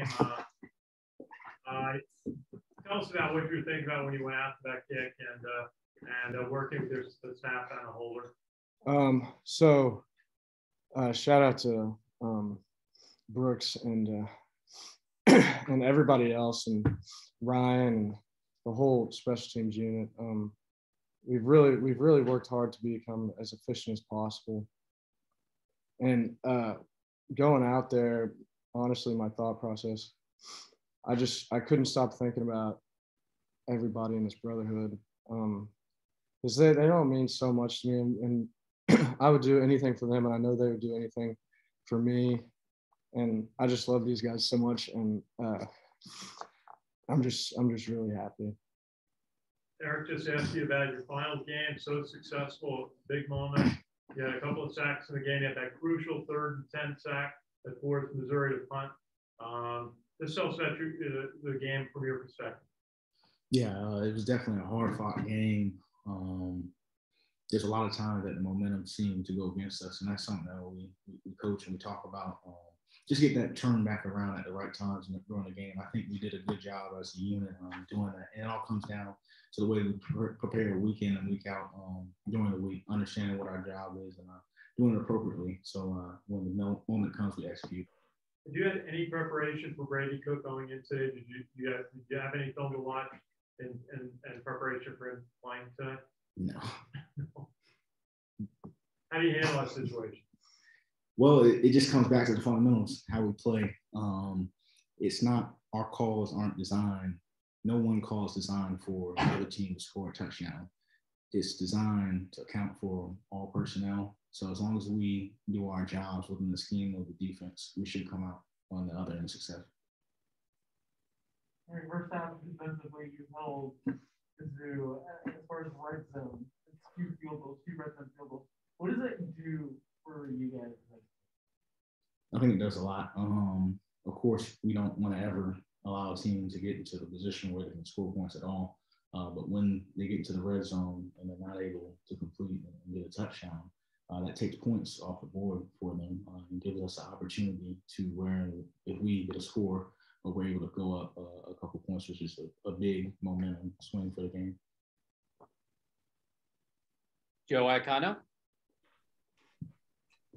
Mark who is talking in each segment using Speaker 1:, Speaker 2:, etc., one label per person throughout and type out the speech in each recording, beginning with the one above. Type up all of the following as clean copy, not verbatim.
Speaker 1: game. Tell us about what you were thinking about when you went out to that kick and working with the staff on a holder.
Speaker 2: Shout out to Brooks and everybody else, and Ryan and the whole special teams unit. We've really worked hard to become as efficient as possible. And going out there, honestly, my thought process, I couldn't stop thinking about everybody in this brotherhood, because they don't mean so much to me, and I would do anything for them, and I know they would do anything for me. And I just love these guys so much, and I'm just really happy.
Speaker 1: Eric just asked you about your final game, so successful, big moment. You had a couple of sacks in the game. You had that crucial 3rd and 10 sack that forced Missouri to punt. This helps about the game from your perspective.
Speaker 3: Yeah, it was definitely a hard-fought game. There's a lot of times that the momentum seemed to go against us, and that's something that we coach and we talk about. Just get that turn back around at the right times during the game. I think we did a good job as a unit doing that. And it all comes down to the way we prepare week in and week out during the week, understanding what our job is and doing it appropriately. So when the moment comes, we execute.
Speaker 1: Did you have any preparation for Brady Cook going in today? Did you have any film to watch in preparation for him playing today?
Speaker 3: No.
Speaker 1: How do you handle that situation?
Speaker 3: Well, it just comes back to the fundamentals, how we play. It's not, our calls aren't designed. No one call is designed for the other team to score a touchdown. It's designed to account for all personnel. So as long as we do our jobs within the scheme of the defense, we should come out on the other end successful.
Speaker 4: All right, first half defensively, you held Mizzou as far as red zone. It's 2 field goals, 2 red zone field goals. What does it do for you guys?
Speaker 3: I think it does a lot. Of course, we don't want to ever allow a team to get into the position where they can score points at all. But when they get into the red zone and they're not able to complete and get a touchdown, that takes points off the board for them and gives us the opportunity to where if we get a score, we're able to go up a couple points, which is a big momentum swing for the game.
Speaker 5: Joe Iacono.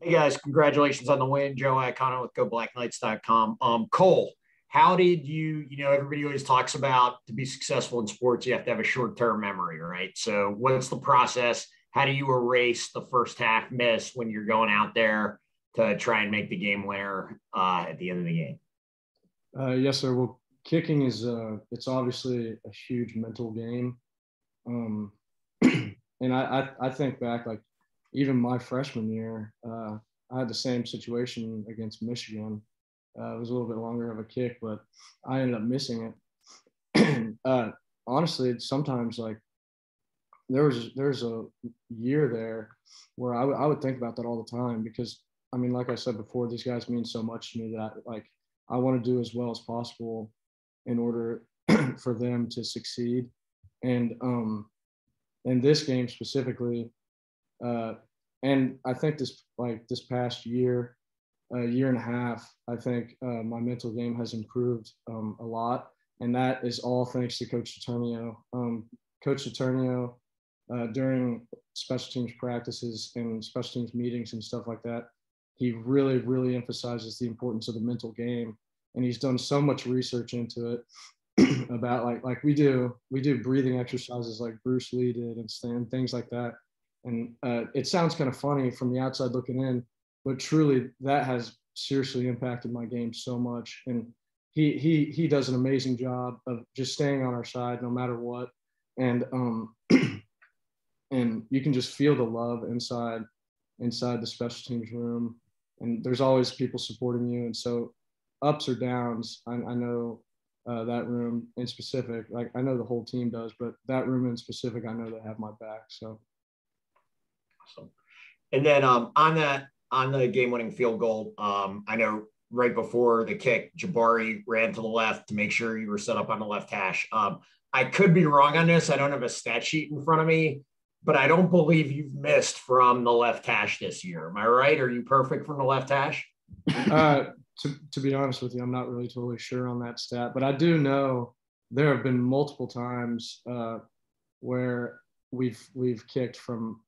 Speaker 6: Hey guys, congratulations on the win. Joe Iacono with GoBlackKnights.com. Cole, how did you everybody always talks about to be successful in sports, you have to have a short-term memory, right? So what's the process? How do you erase the first half miss when you're going out there to try and make the game winner at the end of the game?
Speaker 2: Yes, sir. Well, kicking is it's obviously a huge mental game. And I think back, like, even my freshman year, I had the same situation against Michigan. It was a little bit longer of a kick, but I ended up missing it. Honestly, sometimes, like, there's a year there where I would think about that all the time because, I mean, like I said before, these guys mean so much to me that, like, I want to do as well as possible in order for them to succeed. And in this game specifically, and I think this past year, year and a half, I think my mental game has improved a lot. And that is all thanks to Coach Saturnio. Coach Saturnio, during special teams practices and special teams meetings and stuff like that, he really, really emphasizes the importance of the mental game. And he's done so much research into it about like we do breathing exercises like Bruce Lee did and things like that. And it sounds kind of funny from the outside looking in, but truly that has seriously impacted my game so much. And he does an amazing job of just staying on our side no matter what. And and you can just feel the love inside the special teams room. And there's always people supporting you. And so ups or downs, I know that room in specific, like I know the whole team does, but that room in specific, I know they have my back. So.
Speaker 6: Awesome. And then on the game-winning field goal, I know right before the kick, Jabari ran to the left to make sure you were set up on the left hash. I could be wrong on this. I don't have a stat sheet in front of me, but I don't believe you've missed from the left hash this year. Am I right? Are you perfect from the left hash?
Speaker 2: to be honest with you, I'm not really totally sure on that stat, but I do know there have been multiple times where we've kicked from,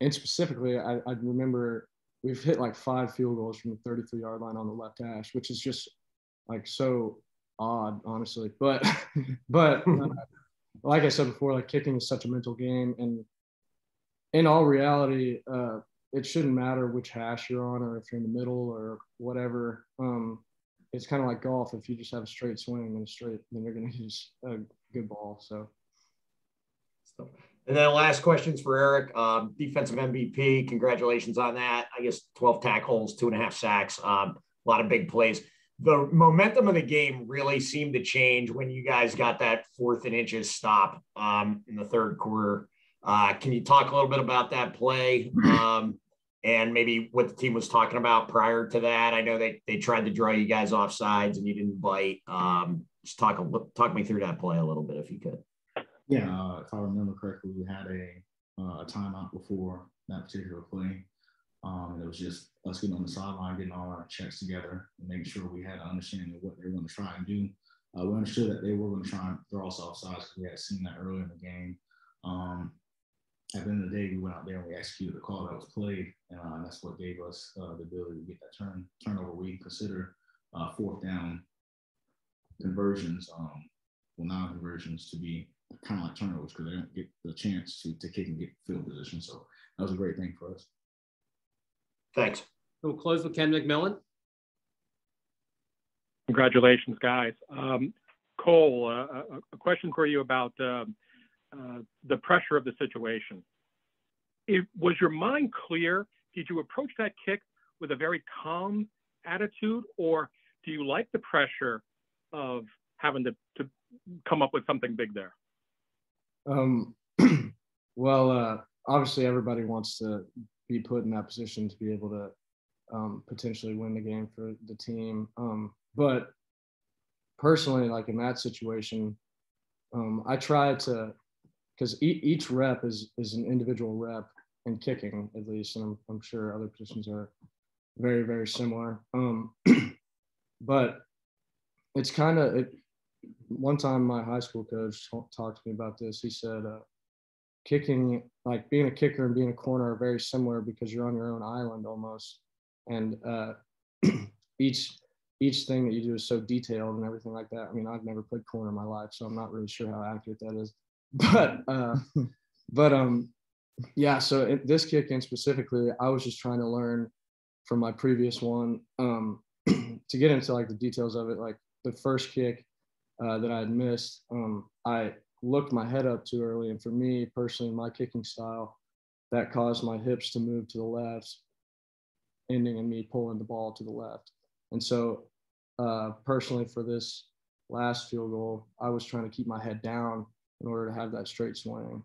Speaker 2: and specifically, I remember we've hit like 5 field goals from the 33-yard line on the left hash, which is just like so odd, honestly. But like I said before, like kicking is such a mental game, and in all reality, it shouldn't matter which hash you're on or if you're in the middle or whatever. It's kind of like golf. If you just have a straight swing and then you're going to use a good ball. So.
Speaker 6: And then last questions for Eric. Defensive MVP, congratulations on that. I guess 12 tackles, 2.5 sacks, a lot of big plays. The momentum of the game really seemed to change when you guys got that 4th and inches stop in the third quarter. Can you talk a little bit about that play and maybe what the team was talking about prior to that? I know they tried to draw you guys off sides and you didn't bite. Just talk me through that play a little bit if you could.
Speaker 3: Yeah, if I remember correctly, we had a timeout before that particular play. And it was just us getting on the sideline, getting all our checks together, and making sure we had an understanding of what they were going to try and do. We understood that they were going to try and throw us off sides because we had seen that earlier in the game. At the end of the day, we went out there and we executed the call that was played, and that's what gave us the ability to get that turnover. We consider 4th down conversions, non-conversions, to be kind of like turnovers because they don't get the chance to kick and get field position. So that was a great thing for us.
Speaker 6: Thanks.
Speaker 5: We'll close with Ken McMillan.
Speaker 7: Congratulations, guys. Cole, a question for you about the pressure of the situation. Was your mind clear? Did you approach that kick with a very calm attitude, or do you like the pressure of having to come up with something big there?
Speaker 2: Well, obviously everybody wants to be put in that position to be able to potentially win the game for the team. But personally, like in that situation, I try to, because each rep is an individual rep in kicking, at least, and I'm sure other positions are very, very similar. But it's kind of, one time my high school coach talked to me about this. He said, kicking, like being a kicker and being a corner are very similar because you're on your own island almost. And each thing that you do is so detailed and everything like that. I mean, I've never played corner in my life, so I'm not really sure how accurate that is. But yeah, so this kick in specifically, I was just trying to learn from my previous one to get into like the details of it. Like the first kick that I had missed, I looked my head up too early. And for me personally, my kicking style, that caused my hips to move to the left, ending in me pulling the ball to the left. And so personally for this last field goal, I was trying to keep my head down in order to have that straight swing.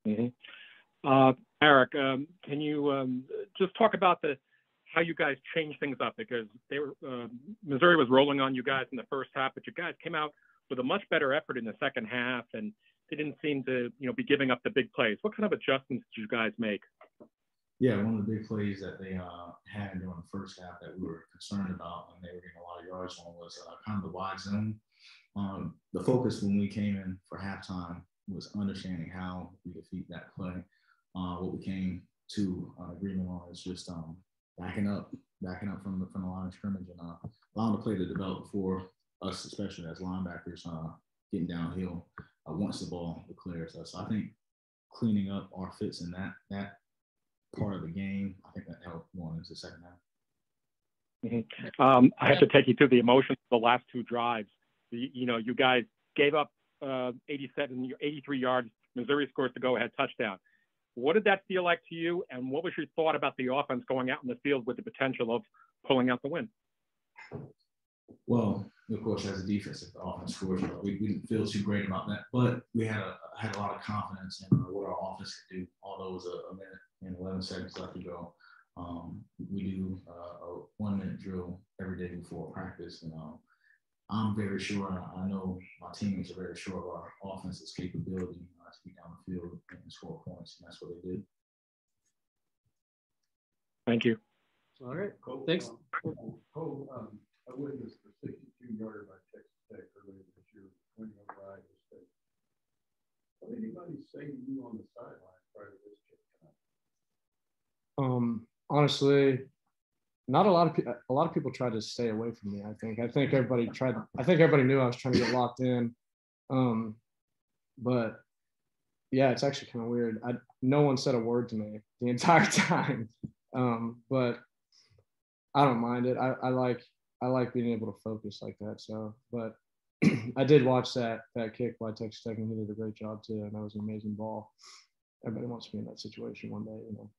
Speaker 7: Mm-hmm. Eric, can you just talk about how you guys changed things up? Because Missouri was rolling on you guys in the first half, but you guys came out with a much better effort in the second half, and they didn't seem to be giving up the big plays. What kind of adjustments did you guys make?
Speaker 3: Yeah, one of the big plays that they had during the first half that we were concerned about, and they were getting a lot of yards on, was kind of the wide zone. The focus when we came in for halftime was understanding how we defeat that play. What we came to agreement on is just backing up from the line of scrimmage and allowing the play to develop for us, especially as linebackers, getting downhill once the ball declares us. So I think cleaning up our fits in that part of the game, I think that helped going into the second half.
Speaker 7: Mm-hmm. I have to take you through the emotions of the last 2 drives. You guys gave up 83 yards. Missouri scores the go-ahead touchdown. What did that feel like to you? And what was your thought about the offense going out in the field with the potential of pulling out the win?
Speaker 3: Well, of course, as a defense, if the offense scores, we didn't feel too great about that. But we had a lot of confidence in what our offense could do. Although it was a minute and 11 seconds left to go, we do a 1-minute drill every day before practice, and I'm very sure. I know my teammates are very sure of our offense's capability to get down the field and score points, and that's what they did.
Speaker 7: Thank you.
Speaker 5: All right. Thanks.
Speaker 8: I witnessed the 62-yarder by Texas Tech earlier this year, winning over Iowa State. What did anybody say to you on the sideline prior to this kick tonight?
Speaker 2: Honestly, not a lot of people tried to stay away from me. I think everybody tried. I think everybody knew I was trying to get locked in. But yeah, it's actually kind of weird. No one said a word to me the entire time. But I don't mind it. I like being able to focus like that. So, but I did watch that kick by Texas Tech, and he did a great job too. And that was an amazing ball. Everybody wants to be in that situation one day, you know.